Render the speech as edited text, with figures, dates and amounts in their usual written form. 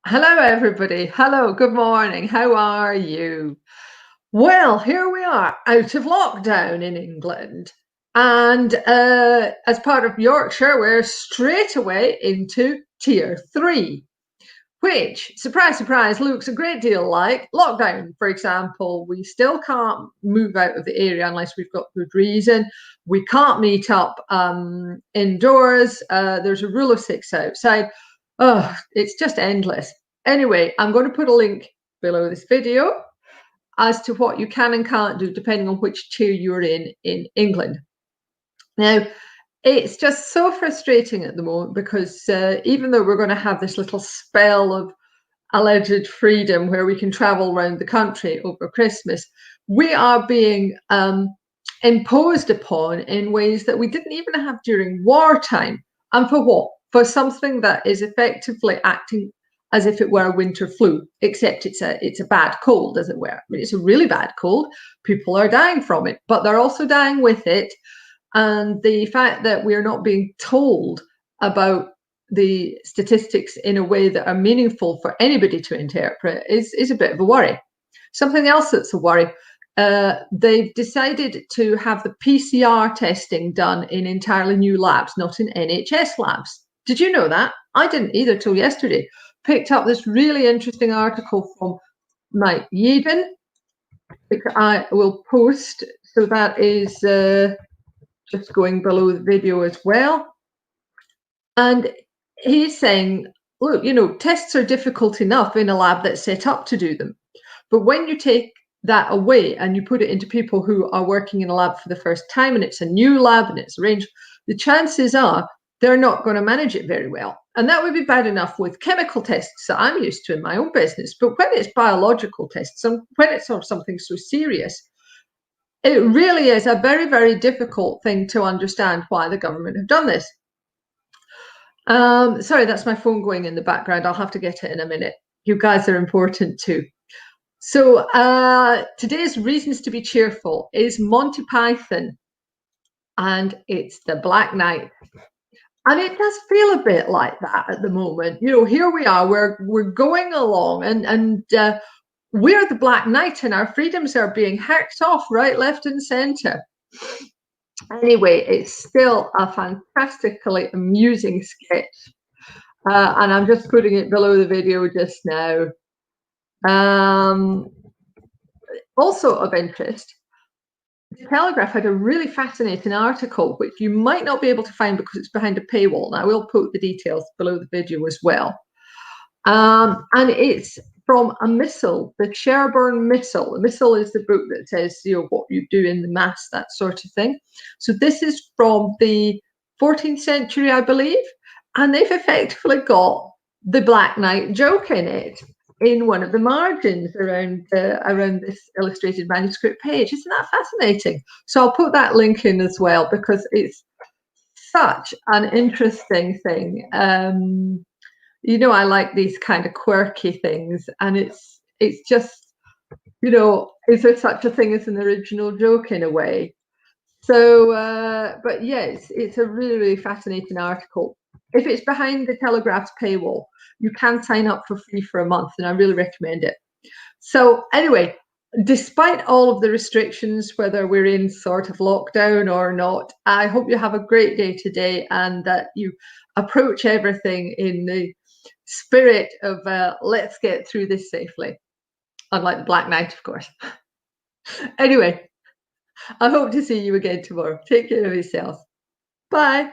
Hello, everybody. Hello, good morning. How are you? Well, here we are out of lockdown in England. And as part of Yorkshire, we're straight away into tier three, which, surprise, surprise, looks a great deal like lockdown. For example, we still can't move out of the area unless we've got good reason. We can't meet up indoors. There's a rule of six outside. Oh, it's just endless. Anyway, I'm going to put a link below this video as to what you can and can't do depending on which tier you're in England. Now, it's just so frustrating at the moment because even though we're going to have this little spell of alleged freedom where we can travel around the country over Christmas, we are being imposed upon in ways that we didn't even have during wartime. And for what? For something that is effectively acting as if it were a winter flu, except it's a bad cold, as it were. I mean, it's a really bad cold. People are dying from it, but they're also dying with it. And the fact that we're not being told about the statistics in a way that are meaningful for anybody to interpret is a bit of a worry. Something else that's a worry, they've decided to have the PCR testing done in entirely new labs, not in NHS labs. Did you know that? I didn't either till yesterday. Picked up this really interesting article from Mike Yeadon, which I will post. So that is just going below the video as well. And he's saying, look, tests are difficult enough in a lab that's set up to do them. But when you take that away and you put it into people who are working in a lab for the first time and it's a new lab and it's arranged, the chances are they're not going to manage it very well. And that would be bad enough with chemical tests that I'm used to in my own business. But when it's biological tests and when it's something so serious, it really is a very, very difficult thing to understand why the government have done this. Sorry, that's my phone going in the background. I'll have to get it in a minute. You guys are important too. So today's reasons to be cheerful is Monty Python, and it's the Black Knight. And it does feel a bit like that at the moment. Here we are, we're going along and we're the Black Knight and our freedoms are being hacked off right, left and center. Anyway, it's still a fantastically amusing sketch. And I'm just putting it below the video just now. Also of interest, The Telegraph had a really fascinating article, which you might not be able to find because it's behind a paywall. And I will put the details below the video as well. And it's from a missal, the Sherborne Missal. A missal is the book that says, what you do in the mass, that sort of thing. So this is from the 14th century, I believe. And they've effectively got the Black Knight joke in it in one of the margins around this illustrated manuscript page. Isn't that fascinating? So I'll put that link in as well because it's such an interesting thing. I like these kind of quirky things, and it's just, is there such a thing as an original joke in a way? So, but yes, it's a really, really fascinating article. If it's behind the Telegraph's paywall, you can sign up for free for a month, and I really recommend it. So anyway, despite all of the restrictions, whether we're in sort of lockdown or not, I hope you have a great day today and that you approach everything in the spirit of let's get through this safely. Unlike the Black Knight, of course. Anyway, I hope to see you again tomorrow. Take care of yourselves. Bye.